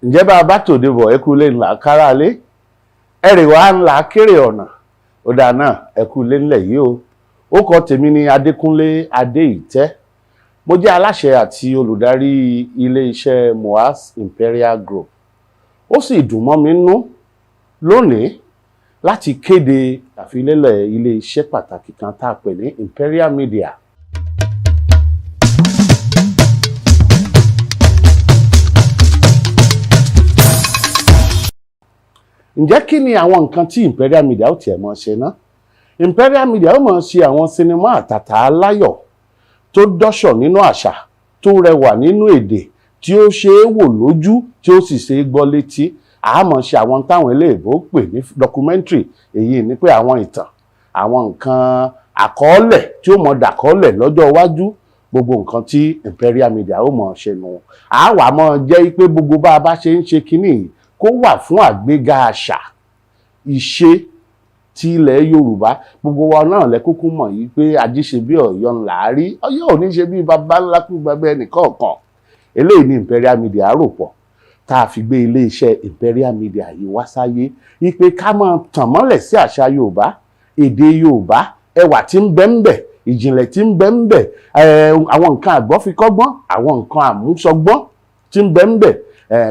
ǹjẹ́ bá a bá tòde bọ̀ ẹ kú lé ńlá kára lé ẹ̀rì wá ńlá kéré ọ̀nà ó dáa náà ẹ kú lé ńlẹ̀ yìí o. Ó kọ tèmi ní Adékúnlé Adéìtẹ́. Mo jẹ́ aláṣẹ àti olùdarí ilé-iṣẹ́ Moaz Imperial Group. Ó sì dùn mọ́ mi nú lónìí láti kéde àfilélẹ̀ ilé-iṣẹ́ pàtàkì kan tá a pè ní Imperial Media. Ǹjẹ́ kí ni àwọn nǹkan tí Imperial Media ó tiẹ̀ mọ̀ ṣe ná? Imperial Media ó mọ̀ ṣe àwọn sinimá àtàtà aláyọ̀ tó dọ́ṣọ̀ nínú àṣà, tó rẹwà nínú èdè, tí ó ṣe é wò lójú, tí ó sì ṣe é gbọ́ létí. A mọ̀ ṣe àwọn táwọn eléèbó pè ní documentary, èyí ni pé àwọn ìtàn, àwọn nǹkan àkọọ́lẹ̀ tí ó mọ̀ dàkọọ́lẹ̀ lọ́jọ́ iwájú, gbogbo nǹkan tí Imperial Media ó mọ̀ ṣe nù. A wà mọ̀ jẹ́ pé gbogbo bá a bá ṣe ń ṣe kínní yìí kó wà fún àgbéga àṣà, ìṣe ti ilẹ̀ Yorùbá. Gbogbo wa náà lẹ kúkú mọ̀ yìí pé ajíṣe bí Ọ̀yọ́ ńlá rí, Ọ̀yọ́ ò ní ṣe bí baba ńlá kú bàbá ẹnìkọ̀ọ̀kan. Eléyìí ni Imperial Media rò pọ̀ tá a fi gbé iléeṣẹ́ Imperial Media yìí wá sáyé, wípé ká máa tàn mọ́lẹ̀ sí àṣà Yorùbá, èdè Yorùbá, ẹwà tí ń bẹ ń bẹ, ìjìnlẹ̀ tí ń bẹ ń bẹ, àwọn nǹkan àgbọ́fikọ́gbọ́n, àwọn nǹkan àmúṣọgbọ́n tí ń bẹ ń bẹ,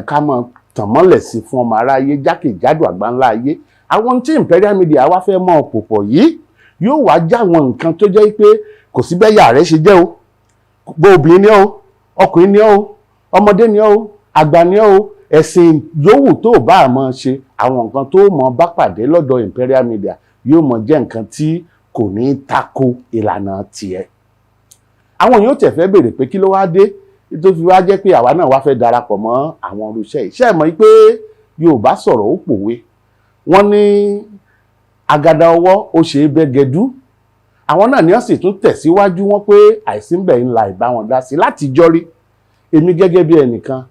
ká máa tàn mọ́lẹ̀ sí fún ọmọ aráyé jákèjádò àgbáńlá ayé. Àwọn tí Imperial Media wá fẹ́ mọ́ pòpọ̀ yìí yóò wá já àwọn nǹkan tó jẹ́ pé kò sí bẹ́yà rẹ̀ ṣe jẹ́ o, bó obìnrin ni o, ọkùnrin ni o, ọmọdé ni o, àgbà ni o, ẹ̀sìn yòówù tó bá mọ̀ ṣe, àwọn nǹkan tó mọ̀ bá pàdé lọ́dọ̀ Imperial Media yóò mọ̀ jẹ́ nǹkan tí kò ní tako ìlànà tiẹ̀. Àwọn yóò tẹ̀ fẹ́ béèrè pé kí ló wá dé tó fi wá jẹ́ pé àwa náà wá fẹ́ darapọ̀ mọ́ àwọn irúṣẹ́ yìí. Ṣé ẹ mọ̀ pé Yorùbá sọ̀rọ̀ ó pòwe, wọ́n ní agada ọwọ́ ó ṣe é bẹ́gẹdú. Àwọn náà ni wọ́n sì tún tẹ̀síwájú wọn pé àìsí ń bẹ̀ ńlá ìbá wọn dá sí láti jọ́rí. Èmi gẹ́gẹ́ bí ẹnìkan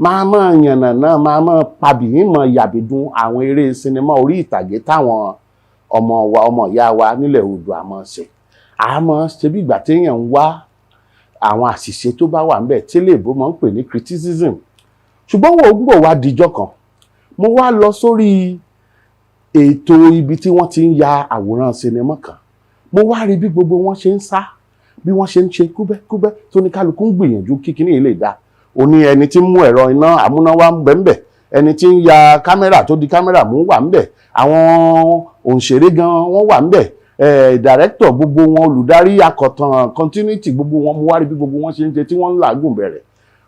máa mọ̀ yànnà náà, máa mọ̀ pabìyín mọ̀ yàbìdún àwọn eré sinimá orí ìtàgé táwọn ọmọ ìyá wa nílẹ̀ Oòduà àmọ́ ṣe. Àmọ́ ṣe bí ìgbà téèyàn ń wá àwọn àṣìṣe tó bá wà ńbẹ̀ tí léèbó máa ń pè ní criticism. Ṣùgbọ́n wo gbọ́ wá dijọ́ kan, mo wá lọ sórí ètò ibi tí wọ́n ti ń ya àwòrán sinimá kan. Mo wá rí bí gbogbo wọn ṣe ń sá, bí wọ́n ṣe ń ṣe kúbẹ́kúbẹ́ tó ní kálukú ń gbìyànjú kí kíní lè dá. Ó ní ẹni tí ń mú ẹ̀rọ iná àmúnáwá ń bẹ ńbẹ̀, ẹni tí ń ya kámẹ́rà tó di kámẹ́rà mú wà ńbẹ̀, àwọn òǹṣèré gan wọ́n wà ńbẹ̀, director gbogbo wọn, olùdarí akọ̀tàn continuity gbogbo wọn. Mo wá rí bí gbogbo wọn ṣe ń ṣe tí wọ́n ń làágùn bẹ̀rẹ̀.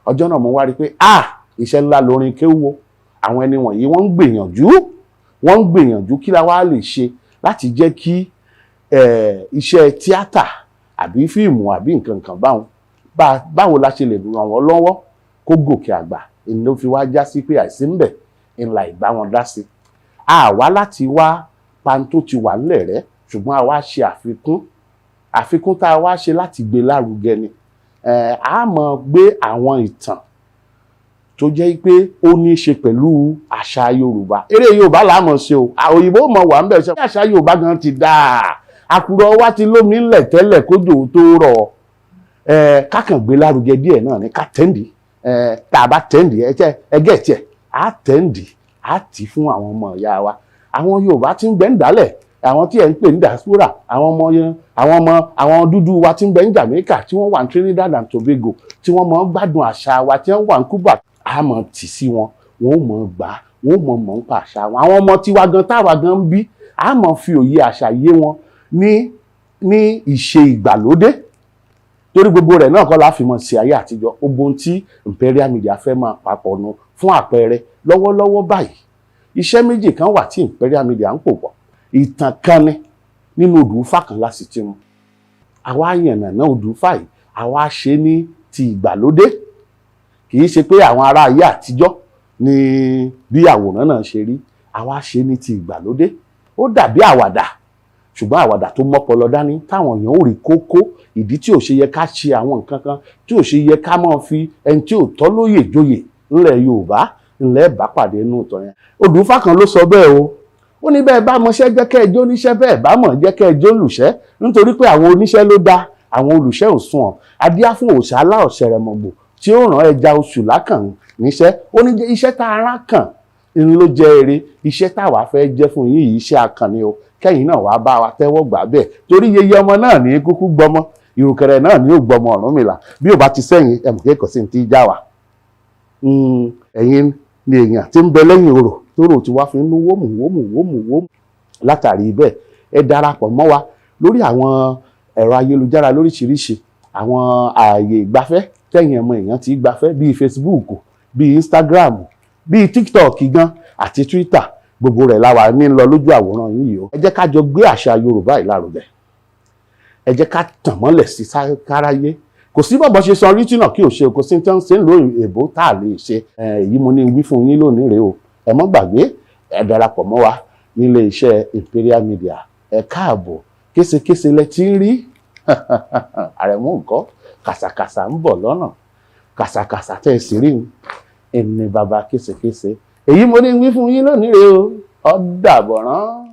Ọjọ́ náà mo wá rí pé iṣẹ́ ńlá lórin kéwò. Àwọn ẹni wọ̀nyí wọ́n ń gbìyànjú kí la wá lè ṣe láti jẹ́ kí iṣẹ́ tíátà àbí fíìmù àbí nǹkan kan báwo la ṣe lè ràn wọ́n lọ́wọ́ kó gòkè àgbà. Èyí ló fi wá já sí pé àìsí ń bẹ̀ ńlá ìbá wọn dá sí. A wá láti wá pantó ti wà ńlẹ̀ rẹ̀, ṣùgbọ́n a wá ṣe àfikún tá a wá ṣe láti gbé lárugẹ ni. A máa gbé àwọn ìtàn tó jẹ́ pé ó ní í ṣe pẹ̀lú àṣà Yorùbá. Eré Yorùbá là á mọ̀ ṣe o, òyìnbó mọ̀ wà ń bẹ̀ ṣe. Àṣà Yorùbá gan ti dáa, àkùrọ̀ wa ti lómi ńlẹ̀ tẹ́lẹ̀ kójò tó rọ̀. Kákàn gbé lárugẹ díẹ̀ náà ni ká tẹ́ǹdì. Tá a bá tẹ́ǹdì ẹgẹ́ tiẹ̀ á tẹ́ǹdì á tì fún àwọn ọmọ ìyá wa. Àwọn Yorùbá ti ń gbẹ́ ń dálẹ̀, àwọn tí ẹ̀ ń pè ní diaspora, àwọn dúdú wa tí ń bẹ ní Jamaica, tí wọ́n wà ní Trinidad and Tobago, tí wọ́n mọ̀ gbádùn àṣà wa, tí wọ́n wà ní Cuba. A mọ̀ tì sí wọn, wọ́n mọ̀ gbà, wọ́n mọ̀ ń pa àṣà wọn. Àwọn ọmọ tiwa gan táwa gan ń bí, a mọ̀ fi òye àṣà yé wọn ní ìṣe ìgbàlódé. Torí gbogbo rẹ̀ náà kọ́ la fi mọ̀ sí ayé àtijọ́. Ohun tí Imperial Media fẹ́ máa papọ̀ nu fún àpẹẹrẹ lọ́wọ́lọ́wọ́ báyìí. Iṣẹ́ méjì kan wà tí Imperial Media ń pò pọ̀. Ìtàn kan ni nínú Odùfà kan lásìtì mu. Àwa yànnàná Odùfà yìí, àwa ṣe ní ti ìgbàlódé. Kì í ṣe pé àwọn ará ayé àtijọ́ ni bí àwòrán náà ṣe rí. Àwa ṣe ní ti ìgbàlódé. Ó dàbí àwàdà, ṣùgbọ́n àwàdà tó mọ́pọlọ dání táwọn èèyàn ò rí kókó. Ìdí tí ò ṣe yẹ ká ṣe àwọn nǹkan kan, tí ò ṣe yẹ ká máa fi ẹni tí ò tọ́ lóyè joyè ńlẹ̀ Yorùbá ńlẹ̀ bá pàdé inú ìtàn yẹn. Odùfà kan ló sọ bẹ́ẹ̀ o. Ó ní bẹ́ẹ̀ bá mọṣẹ́ jẹ́ kẹ́ ẹ jó níṣẹ́, bẹ́ẹ̀ bá mọ̀ jẹ́ kẹ́ ẹ jó lùṣẹ́, nítorí pé àwọn oníṣẹ́ ló dá, àwọn olùṣẹ́ ò sunwọ̀n. Adíá fún òòṣà aláọ̀ṣẹ̀rẹ̀mọ̀gbò tí ó rán ẹja oṣù lákàn níṣẹ́, ó ní iṣẹ́ tá a rán kàn ń ló jẹ́ èrè, iṣẹ́ táwa fẹ́ jẹ́ fún yín yìí iṣẹ́ akànnì o, kẹ́yìn náà wàá bá wa tẹ́wọ́ gbà bẹ́ẹ̀, torí yeye ọmọ náà ní kúkú gbọmọ, ìrùkẹ̀rẹ̀ náà ní ó gbọmọ Ọ̀rúnmìlà, bí ò bá ti sẹ́yìn ẹ̀mù kéèkó sí ti já wa. Ẹ̀yin ni èèyàn tí ń bẹ lẹ́yìn orò tó rò tí wá fi ń wómù wómù wómù wómù. Látàrí bẹ́ẹ̀ ẹ darapọ̀ mọ́ wa lórí àwọn ẹ̀rọ ayélujára lóríṣiríṣi, àwọn ààyè ìgbafẹ́ tẹ̀yìn ọmọ èèyàn ti gbafẹ́ bíi Facebook, bíi Instagram, bíi TikTok gan àti Twitter, gbogbo rẹ̀ la wà ní lọ lójú àwòrán yìí o. Ẹ jẹ́ ká jọ gbé àṣà Yorùbá yìí lárugẹ, ẹ jẹ́ ká tàn mọ́lẹ̀ sí káráyé. Kò sí bọ́bọ́ ṣe sọ original kí o ṣe, kò sí tí wọ́n ṣe ń lo èbó tá a lè ṣe. Èyí mo ní wí fún yín lónìí rèé o. Ẹ mọ́ gbàgbé, ẹ darapọ̀ mọ́ wa nílé iṣẹ́ Imperial Media. Ẹ káàbọ̀, késekése lẹ ti ń rí àrẹ̀mú nǹkan kàsàkàsà ń bọ̀ lọ́nà, kàsàkàsà tẹ́ ẹ sì rí ẹni bàbá késekése. Èyí mo ní wí fún yín lónìí rèé o. Ó dàbọ̀ rán.